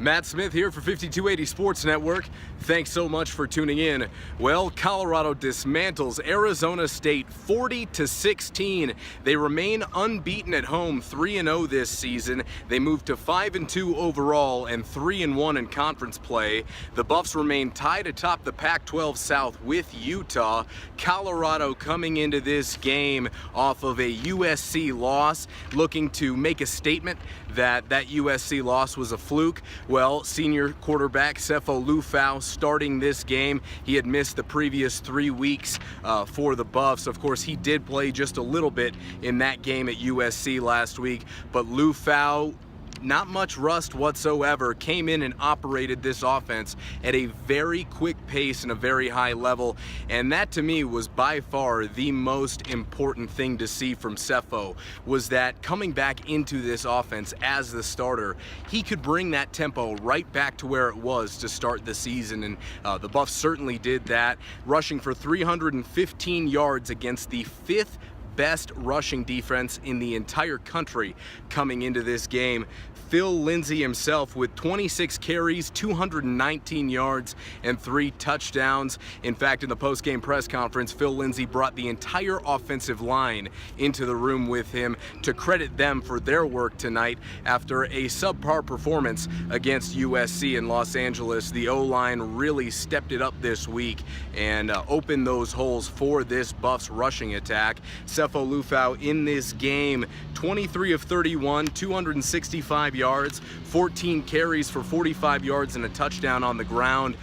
Matt Smith here for 5280 Sports Network. Thanks so much for tuning in. Well, Colorado dismantles Arizona State 40-16. They remain unbeaten at home, 3-0 this season. They moved to 5-2 overall and 3-1 in conference play. The Buffs remain tied atop the Pac-12 South with Utah. Colorado coming into this game off of a USC loss, looking to make a statement that USC loss was a fluke. Well, senior quarterback Sefo Liufau starting this game. He had missed the previous 3 weeks for the Buffs. Of course, he did play just a little bit in that game at USC last week, but Liufau, not much rust whatsoever, came in and operated this offense at a very quick pace and a very high level, and that to me was by far the most important thing to see from Sefo, was that coming back into this offense as the starter, he could bring that tempo right back to where it was to start the season, and the Buffs certainly did that, rushing for 315 yards against the 5th best rushing defense in the entire country coming into this game. Phil Lindsay himself with 26 carries, 219 yards, and 3 touchdowns. In fact, in the post-game press conference, Phil Lindsay brought the entire offensive line into the room with him to credit them for their work tonight after a subpar performance against USC in Los Angeles. The O-line really stepped it up this week and opened those holes for this Buffs rushing attack. Sefo Liufau in this game, 23 of 31, 265 yards, 14 carries for 45 yards and a touchdown on the ground.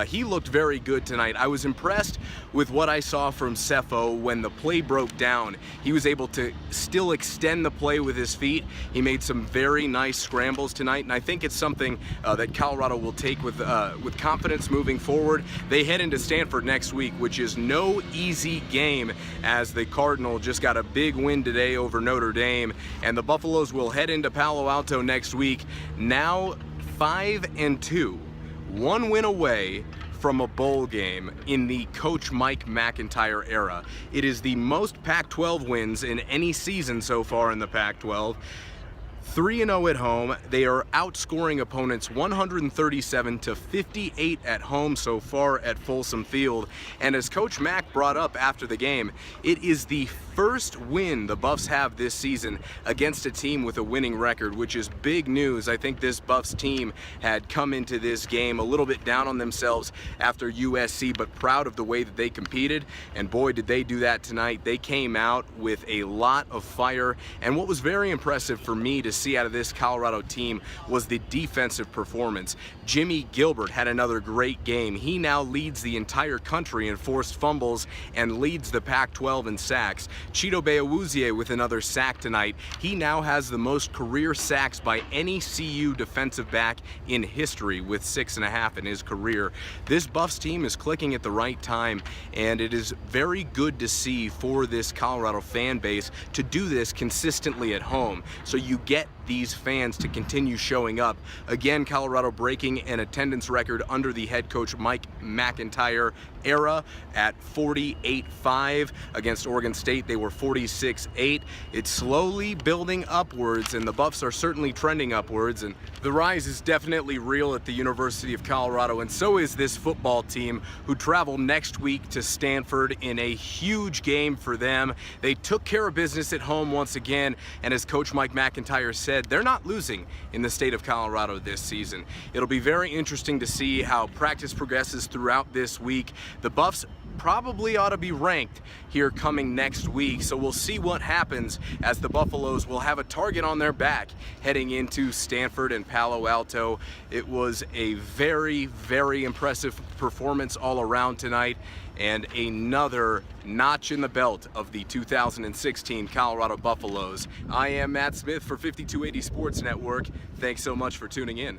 He looked very good tonight. I was impressed with what I saw from Sefo when the play broke down. He was able to still extend the play with his feet. He made some very nice scrambles tonight, and I think it's something that Colorado will take with confidence moving forward. They head into Stanford next week, which is no easy game, as the Cardinal just got a big win today over Notre Dame, and the Buffaloes will head into Palo Alto next week, now 5-2, 1 win away from a bowl game in the Coach Mike McIntyre era. It is the most Pac-12 wins in any season so far in the Pac-12. 3-0 at home. They are outscoring opponents 137-58 at home so far at Folsom Field. And as Coach Mack brought up after the game, it is the first win the Buffs have this season against a team with a winning record, which is big news. I think this Buffs team had come into this game a little bit down on themselves after USC, but proud of the way that they competed. And boy, did they do that tonight. They came out with a lot of fire. And what was very impressive for me to see out of this Colorado team was the defensive performance. Jimmy Gilbert had another great game. He now leads the entire country in forced fumbles and leads the Pac-12 in sacks. Chido Beawuzie with another sack tonight. He now has the most career sacks by any CU defensive back in history, with 6.5 in his career. This Buffs team is clicking at the right time, and it is very good to see for this Colorado fan base to do this consistently at home. So you get these fans to continue showing up. Again, Colorado breaking an attendance record under the head coach Mike McIntyre era at 48.5. Against Oregon State, they were 46.8. It's slowly building upwards, and the Buffs are certainly trending upwards, and the rise is definitely real at the University of Colorado, and so is this football team, who travel next week to Stanford in a huge game for them. They took care of business at home once again, and as Coach Mike McIntyre said, they're not losing in the state of Colorado this season. It'll be very interesting to see how practice progresses throughout this week. The Buffs probably ought to be ranked here coming next week, so we'll see what happens, as the Buffaloes will have a target on their back heading into Stanford and Palo Alto. It was a very, very impressive performance all around tonight, and another notch in the belt of the 2016 Colorado Buffaloes. I am Matt Smith for 5280 Sports Network. Thanks so much for tuning in.